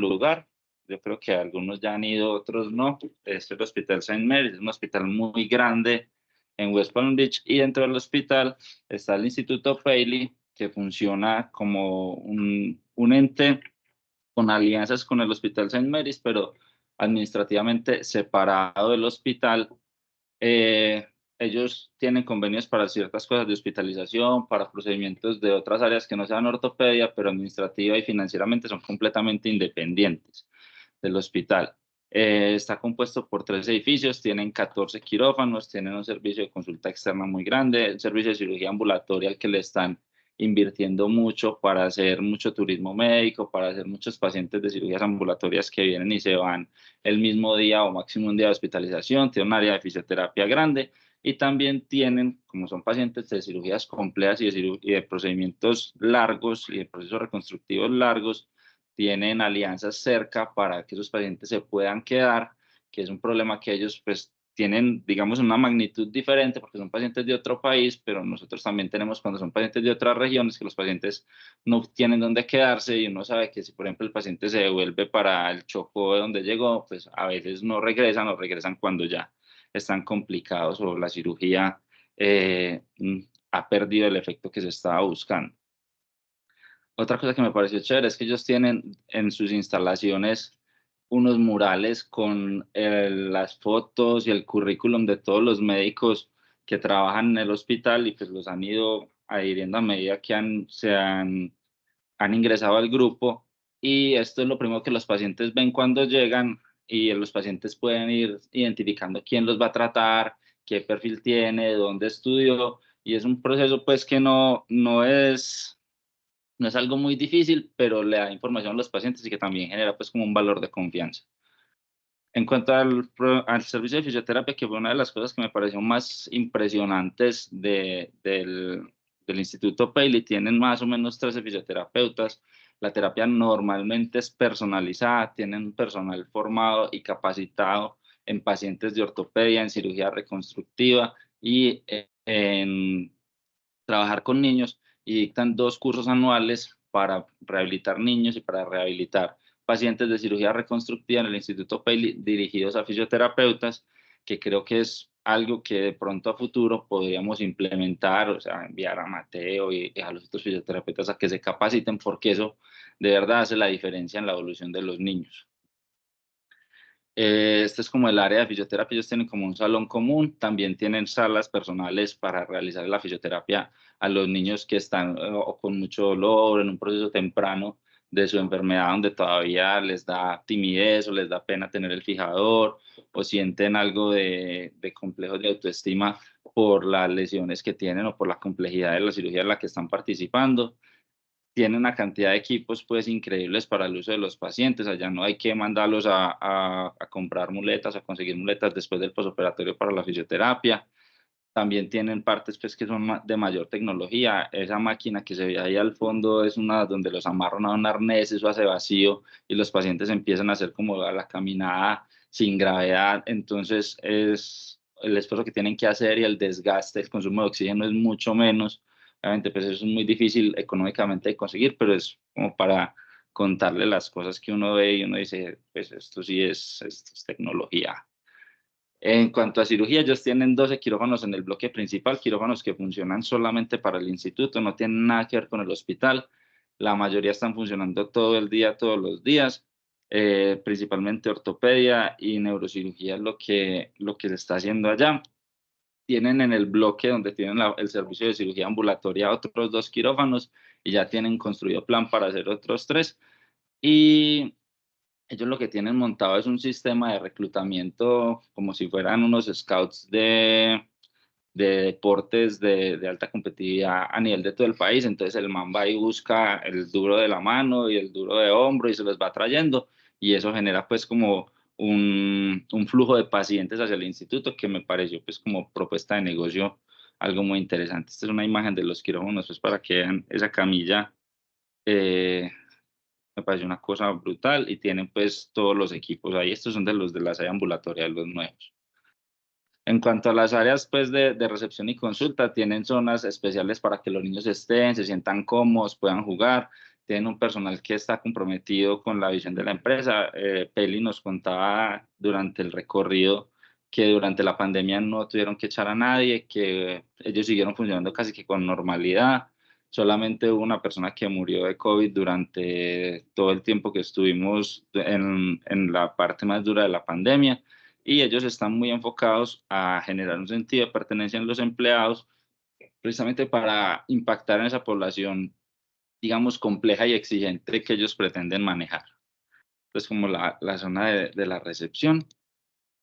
lugar. Yo creo que algunos ya han ido, otros no. Es el Hospital St. Mary's, es un hospital muy grande en West Palm Beach, y dentro del hospital está el Instituto Paley, que funciona como un ente con alianzas con el Hospital St. Mary's, pero administrativamente separado del hospital. Eh, Ellos tienen convenios para ciertas cosas de hospitalización, para procedimientos de otras áreas que no sean ortopedia, pero administrativa y financieramente son completamente independientes del hospital. Está compuesto por 3 edificios, tienen 14 quirófanos, tienen un servicio de consulta externa muy grande, un servicio de cirugía ambulatoria al que le están invirtiendo mucho para hacer mucho turismo médico, para hacer muchos pacientes de cirugías ambulatorias que vienen y se van el mismo día o máximo un día de hospitalización. Tiene un área de fisioterapia grande, y también tienen, como son pacientes de cirugías complejas y de procedimientos largos y de procesos reconstructivos largos, tienen alianzas cerca para que esos pacientes se puedan quedar, que es un problema que ellos pues tienen, digamos, una magnitud diferente porque son pacientes de otro país, pero nosotros también tenemos cuando son pacientes de otras regiones que los pacientes no tienen dónde quedarse, y uno sabe que si, por ejemplo, el paciente se devuelve para el Chocó de donde llegó, pues a veces no regresan o regresan cuando ya están complicados o la cirugía ha perdido el efecto que se estaba buscando. Otra cosa que me pareció chévere es que ellos tienen en sus instalaciones unos murales con las fotos y el currículum de todos los médicos que trabajan en el hospital, y pues los han ido adhiriendo a medida que han ingresado al grupo. Y esto es lo primero que los pacientes ven cuando llegan, y los pacientes pueden ir identificando quién los va a tratar, qué perfil tiene, dónde estudió, y es un proceso pues que no es algo muy difícil, pero le da información a los pacientes y que también genera pues como un valor de confianza. En cuanto al servicio de fisioterapia, que fue una de las cosas que me pareció más impresionantes del Instituto Paley, tienen más o menos 13 fisioterapeutas. La terapia normalmente es personalizada, tienen personal formado y capacitado en pacientes de ortopedia, en cirugía reconstructiva y en trabajar con niños, y dictan 2 cursos anuales para rehabilitar niños y para rehabilitar pacientes de cirugía reconstructiva en el Instituto Paley, dirigidos a fisioterapeutas, que creo que es algo que de pronto a futuro podríamos implementar, o sea, enviar a Mateo y a los otros fisioterapeutas a que se capaciten, porque eso de verdad hace la diferencia en la evolución de los niños. Este es como el área de fisioterapia. Ellos tienen como un salón común, también tienen salas personales para realizar la fisioterapia a los niños que están o con mucho dolor, en un proceso temprano de su enfermedad, donde todavía les da timidez o les da pena tener el fijador, o sienten algo de complejos de autoestima por las lesiones que tienen o por la complejidad de la cirugía en la que están participando. Tiene una cantidad de equipos pues increíbles para el uso de los pacientes. Allá no hay que mandarlos a comprar muletas, a conseguir muletas después del posoperatorio para la fisioterapia. También tienen partes pues que son de mayor tecnología. Esa máquina que se ve ahí al fondo es una donde los amarran a un arnés, eso hace vacío y los pacientes empiezan a hacer como la caminada sin gravedad. Entonces es el esfuerzo que tienen que hacer y el desgaste, el consumo de oxígeno es mucho menos. Obviamente pues eso es muy difícil económicamente de conseguir, pero es como para contarle las cosas que uno ve y uno dice, pues esto es tecnología. En cuanto a cirugía, ellos tienen 12 quirófanos en el bloque principal, quirófanos que funcionan solamente para el instituto, no tienen nada que ver con el hospital. La mayoría están funcionando todo el día, todos los días. Principalmente ortopedia y neurocirugía es lo que se está haciendo allá. Tienen en el bloque donde tienen el servicio de cirugía ambulatoria otros 2 quirófanos, y ya tienen construido plan para hacer otros 3. Y ellos lo que tienen montado es un sistema de reclutamiento como si fueran unos scouts de deportes de alta competitividad a nivel de todo el país. Entonces el man va y busca el duro de la mano y el duro de hombro y se los va trayendo, y eso genera pues como un flujo de pacientes hacia el instituto, que me pareció pues como propuesta de negocio algo muy interesante. Esta es una imagen de los quirófanos pues para que vean esa camilla. eh, Me parece una cosa brutal, y tienen pues todos los equipos ahí. Estos son de los de la sede ambulatoria, los nuevos. En cuanto a las áreas pues de recepción y consulta, tienen zonas especiales para que los niños estén, se sientan cómodos, puedan jugar. tienen un personal que está comprometido con la visión de la empresa. Peli nos contaba durante el recorrido que durante la pandemia no tuvieron que echar a nadie, que ellos siguieron funcionando casi que con normalidad. Solamente hubo una persona que murió de COVID durante todo el tiempo que estuvimos en la parte más dura de la pandemia, y ellos están muy enfocados a generar un sentido de pertenencia en los empleados, precisamente para impactar en esa población, digamos, compleja y exigente que ellos pretenden manejar. Entonces, como la zona de la recepción,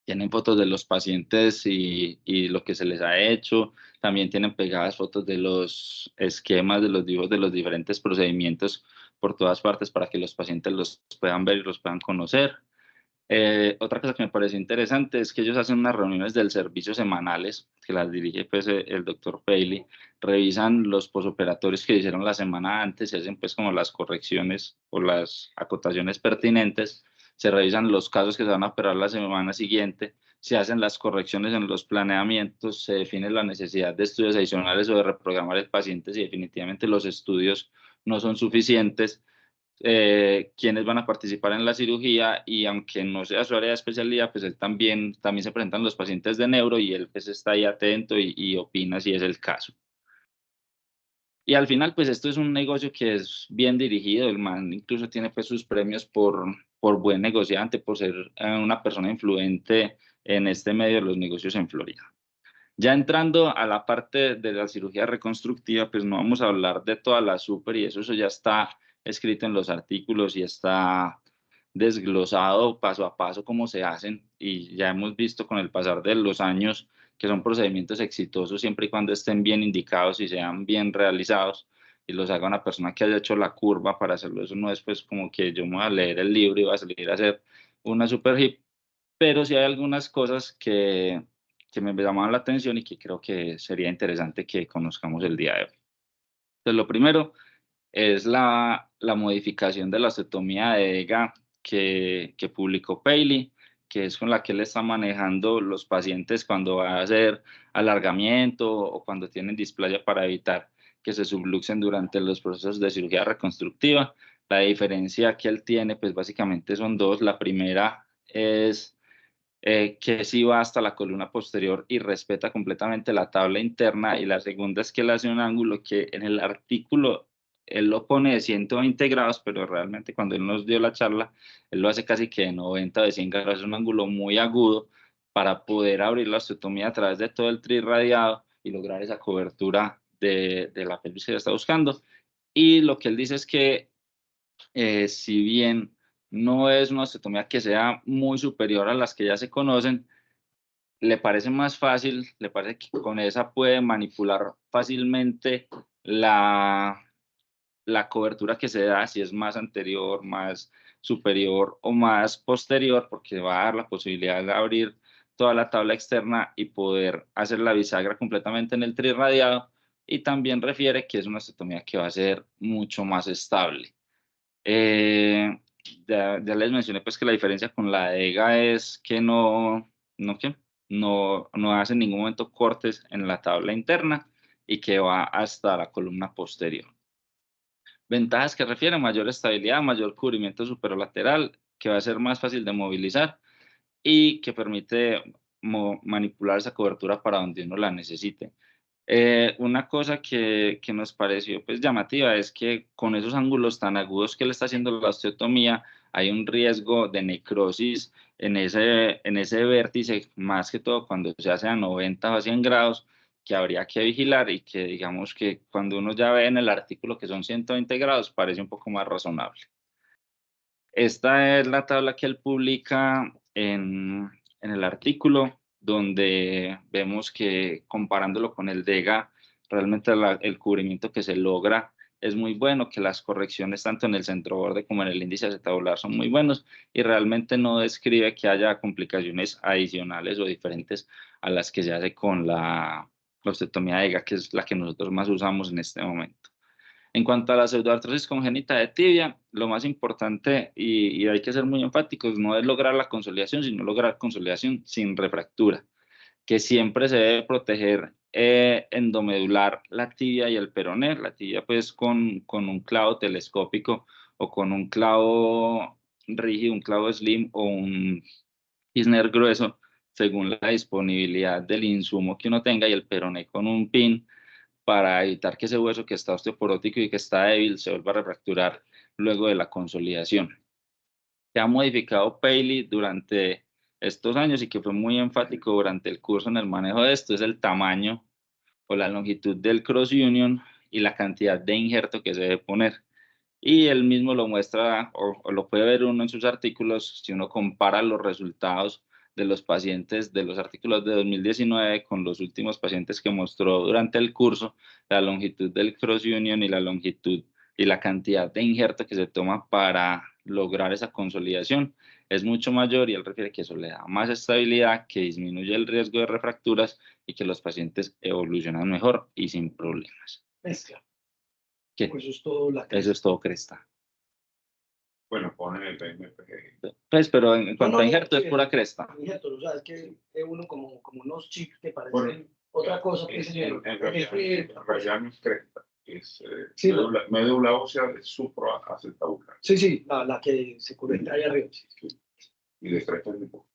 tienen fotos de los pacientes y lo que se les ha hecho. También tienen pegadas fotos de los esquemas, de los dibujos de los diferentes procedimientos por todas partes para que los pacientes los puedan ver y los puedan conocer. Otra cosa que me pareció interesante es que ellos hacen unas reuniones del servicio semanales, que las dirige pues el doctor Paley. Revisan los posoperatorios que hicieron la semana antes, se hacen pues como las correcciones o las acotaciones pertinentes, se revisan los casos que se van a operar la semana siguiente, se hacen las correcciones en los planeamientos, se define la necesidad de estudios adicionales o de reprogramar el paciente si definitivamente los estudios no son suficientes, quienes van a participar en la cirugía, y aunque no sea su área de especialidad, pues él también se presentan los pacientes de neuro y él pues está ahí atento y opina si es el caso. Y al final, pues esto es un negocio que es bien dirigido, el man incluso tiene pues sus premios por buen negociante, por ser una persona influente en este medio de los negocios en Florida. Ya entrando a la parte de la cirugía reconstructiva, pues no vamos a hablar de toda la super y eso ya está escrito en los artículos y está desglosado paso a paso cómo se hacen, y ya hemos visto con el pasar de los años que son procedimientos exitosos siempre y cuando estén bien indicados y sean bien realizados y los haga una persona que haya hecho la curva para hacerlo. Eso no es pues como que yo me voy a leer el libro y voy a salir a hacer una super hip, pero sí hay algunas cosas que me llamaban la atención y que creo que sería interesante que conozcamos el día de hoy. Entonces, lo primero es la modificación de la osteotomía de EGA que publicó Paley, que es con la que él está manejando los pacientes cuando va a hacer alargamiento o cuando tienen displasia, para evitar que se subluxen durante los procesos de cirugía reconstructiva. La diferencia que él tiene, pues básicamente son dos. La primera es que sí va hasta la columna posterior y respeta completamente la tabla interna, y la segunda es que él hace un ángulo que en el artículo él lo pone de 120 grados, pero realmente cuando él nos dio la charla, él lo hace casi que de 90 o de 100 grados, es un ángulo muy agudo para poder abrir la osteotomía a través de todo el trirradiado y lograr esa cobertura de la pelvis que él está buscando. Y lo que él dice es que si bien no es una osteotomía que sea muy superior a las que ya se conocen, le parece más fácil, le parece que con esa puede manipular fácilmente la cobertura que se da, si es más anterior, más superior o más posterior, porque va a dar la posibilidad de abrir toda la tabla externa y poder hacer la bisagra completamente en el trirradiado. Y también refiere que es una osteotomía que va a ser mucho más estable. Eh, ya les mencioné pues que la diferencia con la EGA es que no hace en ningún momento cortes en la tabla interna y que va hasta la columna posterior. Ventajas que refieren: mayor estabilidad, mayor cubrimiento superolateral, que va a ser más fácil de movilizar y que permite manipular esa cobertura para donde uno la necesite. Una cosa que nos pareció pues llamativa es que con esos ángulos tan agudos que le está haciendo la osteotomía, hay un riesgo de necrosis en ese vértice, más que todo cuando se hace a 90 o a 100 grados, que habría que vigilar, y que digamos que cuando uno ya ve en el artículo que son 120 grados, parece un poco más razonable. Esta es la tabla que él publica en el artículo, donde vemos que comparándolo con el DEGA, realmente el cubrimiento que se logra es muy bueno, que las correcciones tanto en el centro borde como en el índice acetabular son muy buenos, y realmente no describe que haya complicaciones adicionales o diferentes a las que se hace con la osteotomía DEGA, que es la que nosotros más usamos en este momento. En cuanto a la pseudoartrosis congénita de tibia, lo más importante, y hay que ser muy enfáticos, no es lograr la consolidación, sino lograr consolidación sin refractura. que siempre se debe proteger endomedular la tibia y el peroné. La tibia pues con un clavo telescópico o con un clavo rígido, un clavo slim o un Kirchner grueso, según la disponibilidad del insumo que uno tenga, y el peroné con un pin para evitar que ese hueso que está osteoporótico y que está débil se vuelva a refracturar luego de la consolidación. Que ha modificado Paley durante estos años y que fue muy enfático durante el curso en el manejo de esto es el tamaño o la longitud del cross union y la cantidad de injerto que se debe poner. Y él mismo lo muestra o lo puede ver uno en sus artículos si uno compara los resultados de los pacientes de los artículos de 2019 con los últimos pacientes que mostró durante el curso, la longitud del cross union y la longitud y la cantidad de injerto que se toma para lograr esa consolidación es mucho mayor, y él refiere que eso le da más estabilidad, que disminuye el riesgo de refracturas y que los pacientes evolucionan mejor y sin problemas. Mezcla. ¿Qué? Pues eso es todo la Eso es todo cresta. Bueno, ponen el PMPG. Pues, pero en cuanto a injerto sí, es pura cresta. Injerto, o sea, es que es uno como unos chips que parecen Bueno, otra cosa. Que en realidad no es cresta, es Sí, médula ósea de supraacetabular. sí, la que se conecta ahí arriba. Sí. Y de cresta es muy poco.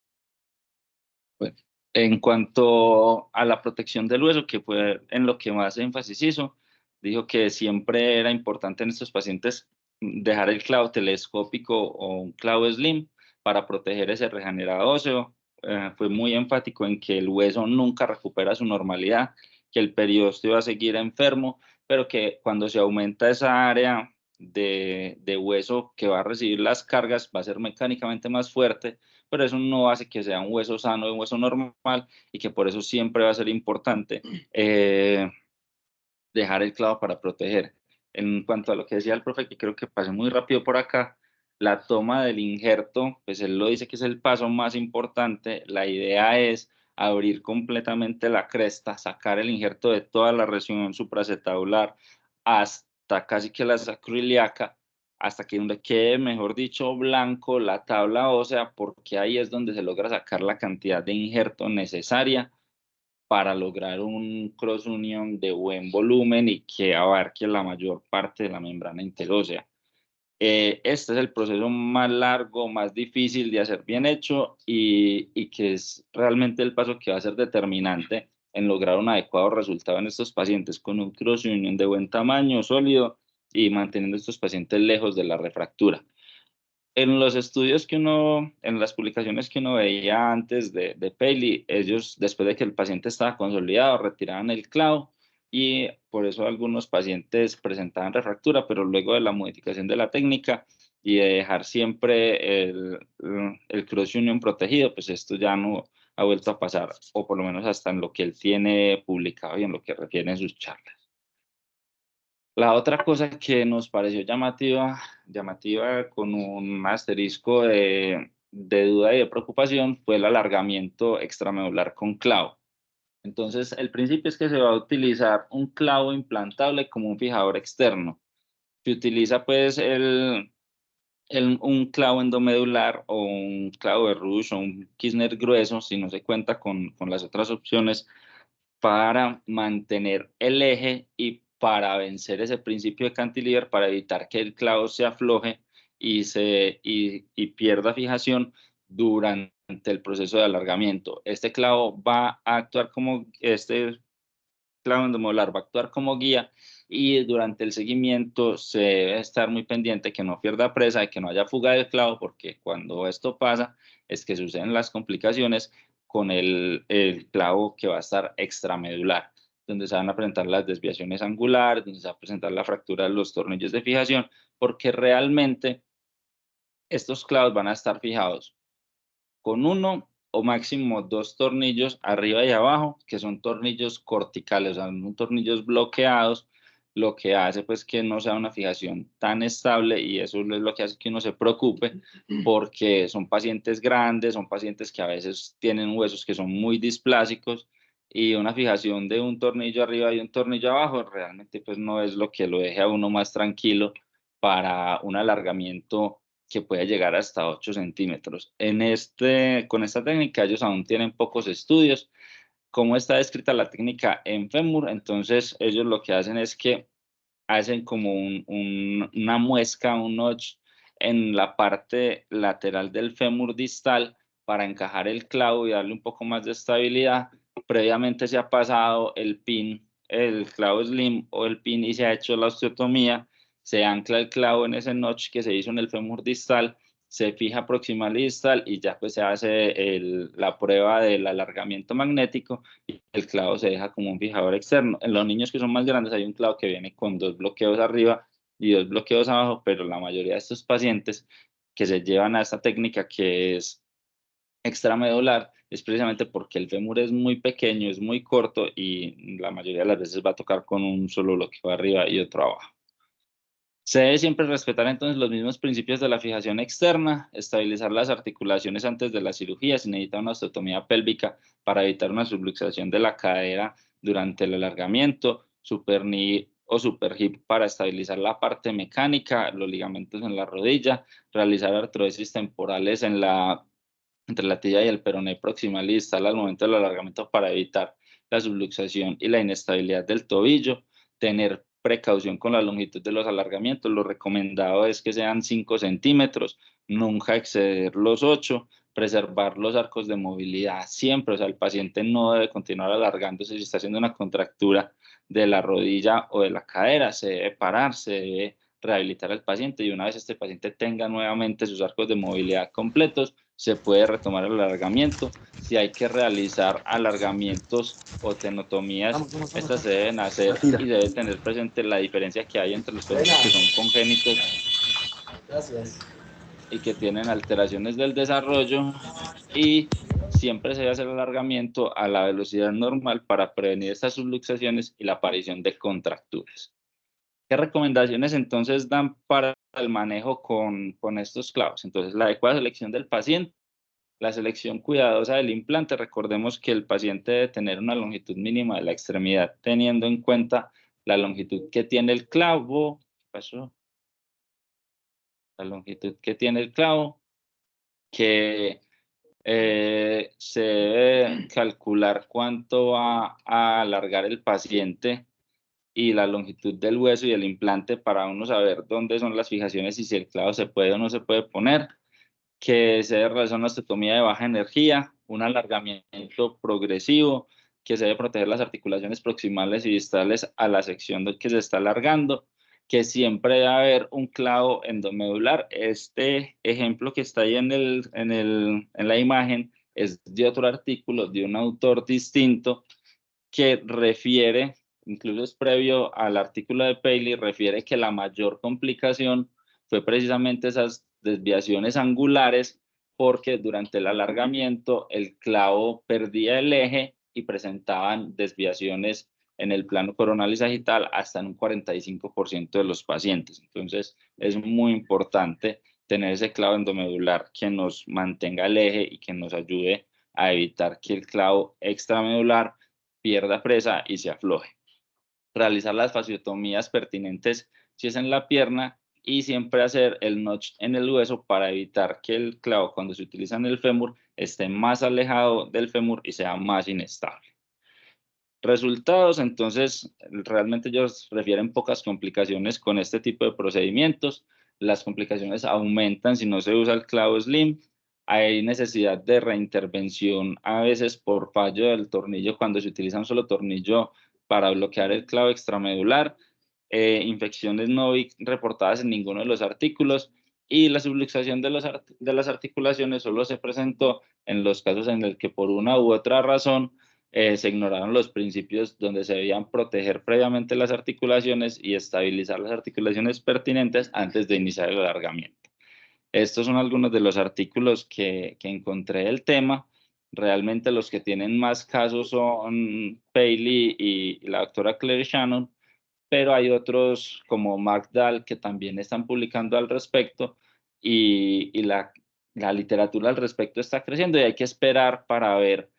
Bueno, en cuanto a la protección del hueso, que fue en lo que más énfasis hizo, dijo que siempre era importante en estos pacientes dejar el clavo telescópico o un clavo slim para proteger ese regenerado óseo. Fue muy enfático en que el hueso nunca recupera su normalidad, que el periósteo va a seguir enfermo, pero que cuando se aumenta esa área de hueso que va a recibir las cargas, va a ser mecánicamente más fuerte, pero eso no hace que sea un hueso sano, un hueso normal, y que por eso siempre va a ser importante dejar el clavo para proteger. En cuanto a lo que decía el profe, que creo que pasé muy rápido por acá, la toma del injerto, pues él lo dice que es el paso más importante. La idea es abrir completamente la cresta, sacar el injerto de toda la región supracetabular hasta casi que la sacroiliaca, hasta que donde quede, mejor dicho, blanco la tabla ósea, porque ahí es donde se logra sacar la cantidad de injerto necesaria para lograr un cross union de buen volumen y que abarque la mayor parte de la membrana interósea. Este es el proceso más largo, más difícil de hacer bien hecho, y que es realmente el paso que va a ser determinante en lograr un adecuado resultado en estos pacientes con un cross union de buen tamaño, sólido, y manteniendo a estos pacientes lejos de la refractura. En los estudios que uno, en las publicaciones que uno veía antes de Paley, ellos, después de que el paciente estaba consolidado, retiraban el clavo, y por eso algunos pacientes presentaban refractura, pero luego de la modificación de la técnica y de dejar siempre el cross union protegido, pues esto ya no ha vuelto a pasar, o por lo menos hasta en lo que él tiene publicado y en lo que refiere en sus charlas. La otra cosa que nos pareció llamativa con un asterisco de duda y de preocupación, fue el alargamiento extramedular con clavo. Entonces, el principio es que se va a utilizar un clavo implantable como un fijador externo. Se utiliza pues un clavo endomedular o un clavo de Rush o un Kirchner grueso, si no se cuenta con las otras opciones, para mantener el eje y para vencer ese principio de cantilever, para evitar que el clavo se afloje y pierda fijación durante el proceso de alargamiento. Este clavo va a actuar como, este clavo endomodular va a actuar como guía, y durante el seguimiento se debe estar muy pendiente que no pierda presa, de que no haya fuga del clavo, porque cuando esto pasa es que suceden las complicaciones con el clavo que va a estar extramedular, donde se van a presentar las desviaciones angulares, donde se va a presentar la fractura de los tornillos de fijación, porque realmente estos clavos van a estar fijados con uno o máximo dos tornillos arriba y abajo, que son tornillos corticales, o sea, no tornillos bloqueados, lo que hace pues que no sea una fijación tan estable, y eso es lo que hace que uno se preocupe, porque son pacientes grandes, son pacientes que a veces tienen huesos que son muy displásicos, y una fijación de un tornillo arriba y un tornillo abajo realmente pues no es lo que lo deje a uno más tranquilo para un alargamiento que puede llegar hasta 8 centímetros. Con esta técnica ellos aún tienen pocos estudios, ¿Cómo está descrita la técnica en fémur? Entonces, ellos lo que hacen es que hacen como una muesca, un notch en la parte lateral del fémur distal para encajar el clavo y darle un poco más de estabilidad. Previamente se ha pasado el pin, el clavo slim o el pin, y se ha hecho la osteotomía. Se ancla el clavo en ese notch que se hizo en el fémur distal, se fija proximal y distal, y ya pues se hace la prueba del alargamiento magnético y el clavo se deja como un fijador externo. En los niños que son más grandes hay un clavo que viene con 2 bloqueos arriba y 2 bloqueos abajo, pero la mayoría de estos pacientes que se llevan a esta técnica, que es extramedular, es precisamente porque el fémur es muy pequeño, es muy corto, y la mayoría de las veces va a tocar con un solo bloqueo arriba y otro abajo. Se debe siempre respetar entonces los mismos principios de la fijación externa, estabilizar las articulaciones antes de la cirugía. Se necesita una osteotomía pélvica para evitar una subluxación de la cadera durante el alargamiento, super knee o super hip para estabilizar la parte mecánica, los ligamentos en la rodilla, realizar artrodesis temporales entre la tibia y el peroné proximal y distal al momento del alargamiento para evitar la subluxación y la inestabilidad del tobillo, tener precaución con la longitud de los alargamientos. Lo recomendado es que sean 5 centímetros, nunca exceder los 8, preservar los arcos de movilidad siempre. O sea, el paciente no debe continuar alargándose si está haciendo una contractura de la rodilla o de la cadera. Se debe parar, se debe rehabilitar al paciente, y una vez este paciente tenga nuevamente sus arcos de movilidad completos, se puede retomar el alargamiento. Si hay que realizar alargamientos o tenotomías, estas se deben hacer, y debe tener presente la diferencia que hay entre los pacientes que son congénitos y que tienen alteraciones del desarrollo, y siempre se debe hacer el alargamiento a la velocidad normal para prevenir estas subluxaciones y la aparición de contracturas. ¿Qué recomendaciones entonces dan para el manejo con estos clavos? Entonces, la adecuada selección del paciente, la selección cuidadosa del implante. Recordemos que el paciente debe tener una longitud mínima de la extremidad, teniendo en cuenta la longitud que tiene el clavo. ¿Qué pasó? La longitud que tiene el clavo, que se debe calcular cuánto va a alargar el paciente y la longitud del hueso y el implante para uno saber dónde son las fijaciones y si el clavo se puede o no se puede poner. Que se debe realizar una osteotomía de baja energía, un alargamiento progresivo, que se debe proteger las articulaciones proximales y distales a la sección que se está alargando, que siempre debe haber un clavo endomedular. Este ejemplo que está ahí en la imagen es de otro artículo de un autor distinto, que refiere, incluso es previo al artículo de Paley, refiere que la mayor complicación fue precisamente esas desviaciones angulares, porque durante el alargamiento el clavo perdía el eje y presentaban desviaciones en el plano coronal y sagital hasta en un 45% de los pacientes. Entonces es muy importante tener ese clavo endomedular que nos mantenga el eje y que nos ayude a evitar que el clavo extramedular pierda presa y se afloje. Realizar las fasciotomías pertinentes si es en la pierna, y siempre hacer el notch en el hueso para evitar que el clavo, cuando se utiliza en el fémur, esté más alejado del fémur y sea más inestable. Resultados, entonces, realmente ellos refieren pocas complicaciones con este tipo de procedimientos. Las complicaciones aumentan si no se usa el clavo slim. Hay necesidad de reintervención a veces por fallo del tornillo cuando se utiliza un solo tornillo para bloquear el clavo extramedular. Infecciones no reportadas en ninguno de los artículos, y la subluxación de las articulaciones solo se presentó en los casos en el que por una u otra razón se ignoraron los principios donde se debían proteger previamente las articulaciones y estabilizar las articulaciones pertinentes antes de iniciar el alargamiento. Estos son algunos de los artículos que encontré del tema. Realmente los que tienen más casos son Paley y la doctora Claire Shannon, pero hay otros como Mark Dahl que también están publicando al respecto, y la literatura al respecto está creciendo, y hay que esperar para ver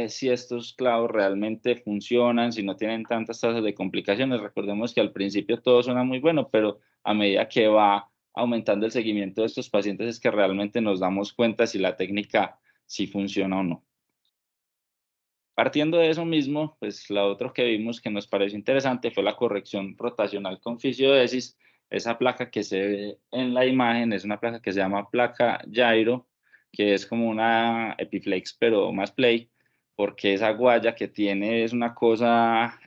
si estos clavos realmente funcionan, si no tienen tantas tasas de complicaciones. Recordemos que al principio todo suena muy bueno, pero a medida que va aumentando el seguimiento de estos pacientes es que realmente nos damos cuenta si la técnica sí funciona o no. Partiendo de eso mismo, pues la otra que vimos que nos pareció interesante fue la corrección rotacional con fisiodesis. Esa placa que se ve en la imagen es una placa que se llama placa gyro, que es como una Epiflex pero más play, porque esa guaya que tiene es una cosa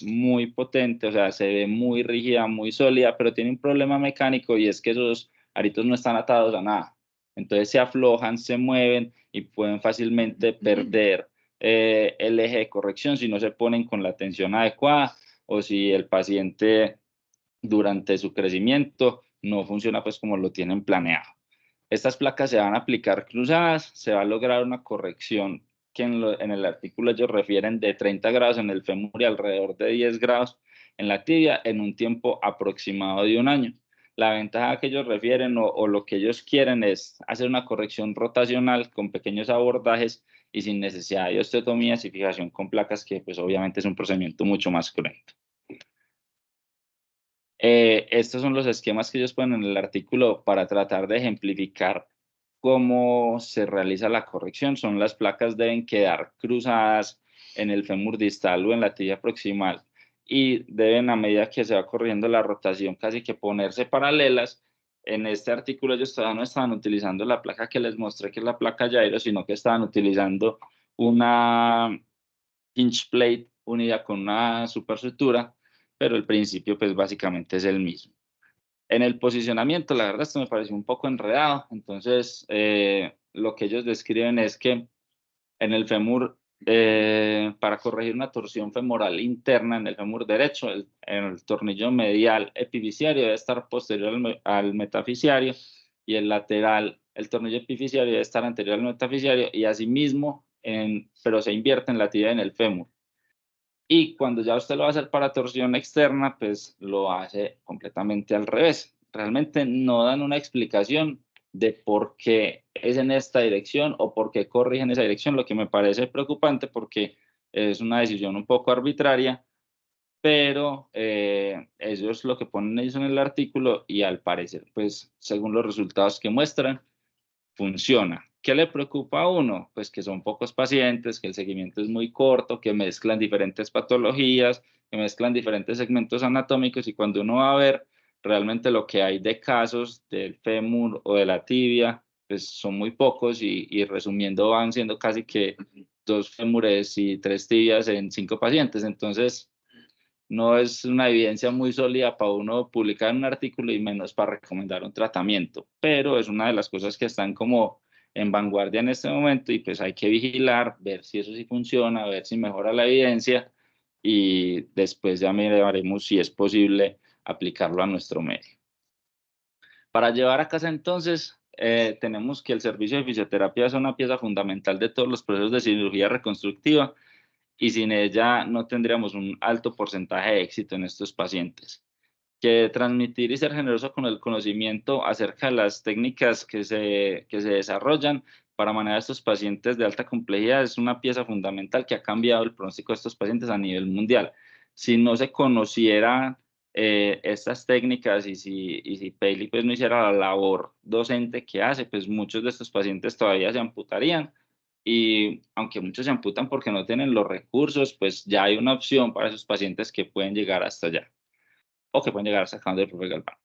muy potente, o sea, se ve muy rígida, muy sólida, pero tiene un problema mecánico y es que esos aritos no están atados a nada. Entonces se aflojan, se mueven y pueden fácilmente perder el eje de corrección si no se ponen con la tensión adecuada o si el paciente durante su crecimiento no funciona pues como lo tienen planeado. Estas placas se van a aplicar cruzadas, se va a lograr una corrección que en el artículo ellos refieren de 30 grados en el fémur y alrededor de 10 grados en la tibia en un tiempo aproximado de 1 año. La ventaja que ellos refieren o lo que ellos quieren es hacer una corrección rotacional con pequeños abordajes y sin necesidad de osteotomías y fijación con placas, que pues obviamente es un procedimiento mucho más cruento. Estos son los esquemas que ellos ponen en el artículo para tratar de ejemplificar cómo se realiza la corrección. Las placas deben quedar cruzadas en el fémur distal o en la tibia proximal y deben, a medida que se va corrigiendo la rotación, casi que ponerse paralelas. En este artículo ellos todavía no estaban utilizando la placa que les mostré, que es la placa gyro, sino que estaban utilizando una hinge plate unida con una superestructura, pero el principio pues básicamente es el mismo. En el posicionamiento, la verdad, esto me pareció un poco enredado. Entonces, lo que ellos describen es que en el fémur, para corregir una torsión femoral interna en el fémur derecho, el tornillo medial epifisiario debe estar posterior al metafisiario y el lateral, el tornillo epifisiario debe estar anterior al metafisiario y asimismo, pero se invierte en la tibia y en el fémur. Y cuando ya usted lo va a hacer para torsión externa, pues lo hace completamente al revés. Realmente no dan una explicación de por qué es en esta dirección o por qué corrige en esa dirección, lo que me parece preocupante porque es una decisión un poco arbitraria, pero ellos lo que ponen ellos en el artículo y al parecer, pues según los resultados que muestran, funciona. ¿Qué le preocupa a uno? Pues que son pocos pacientes, que el seguimiento es muy corto, que mezclan diferentes patologías, que mezclan diferentes segmentos anatómicos y cuando uno va a ver realmente lo que hay de casos del fémur o de la tibia, pues son muy pocos y resumiendo van siendo casi que 2 fémures y 3 tibias en 5 pacientes. Entonces, no es una evidencia muy sólida para uno publicar un artículo y menos para recomendar un tratamiento, pero es una de las cosas que están como en vanguardia en este momento y pues hay que vigilar, ver si eso sí funciona, ver si mejora la evidencia y después ya miraremos si es posible aplicarlo a nuestro medio. Para llevar a casa entonces, tenemos que el servicio de fisioterapia es una pieza fundamental de todos los procesos de cirugía reconstructiva y sin ella no tendríamos un alto porcentaje de éxito en estos pacientes. Que transmitir y ser generoso con el conocimiento acerca de las técnicas que se desarrollan para manejar a estos pacientes de alta complejidad es una pieza fundamental que ha cambiado el pronóstico de estos pacientes a nivel mundial. Si no se conociera estas técnicas y si Peli pues no hiciera la labor docente que hace, pues muchos de estos pacientes todavía se amputarían y aunque muchos se amputan porque no tienen los recursos, pues ya hay una opción para esos pacientes que pueden llegar hasta allá o que pueden llegar sacando el profe Galván.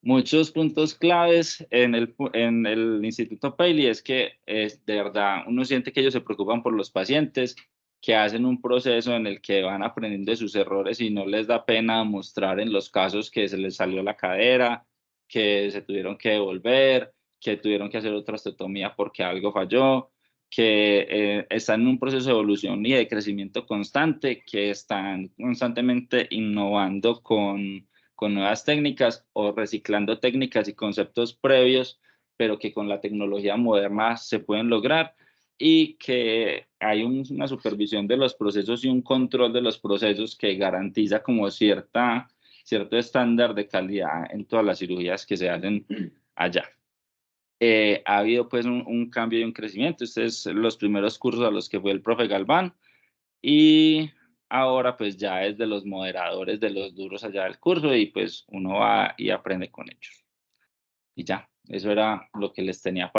Muchos puntos claves en el Instituto Paley es que de verdad uno siente que ellos se preocupan por los pacientes, que hacen un proceso en el que van aprendiendo de sus errores y no les da pena mostrar en los casos que se les salió la cadera, que se tuvieron que devolver, que tuvieron que hacer otra osteotomía porque algo falló, que están en un proceso de evolución y de crecimiento constante, que están constantemente innovando con nuevas técnicas o reciclando técnicas y conceptos previos, pero que con la tecnología moderna se pueden lograr y que hay una supervisión de los procesos y un control de los procesos que garantiza como cierto estándar de calidad en todas las cirugías que se hacen allá. Ha habido pues un cambio y un crecimiento. Estos son los primeros cursos a los que fue el profe Galván y ahora pues ya es de los moderadores, de los duros allá del curso y pues uno va y aprende con ellos. Y ya, eso era lo que les tenía para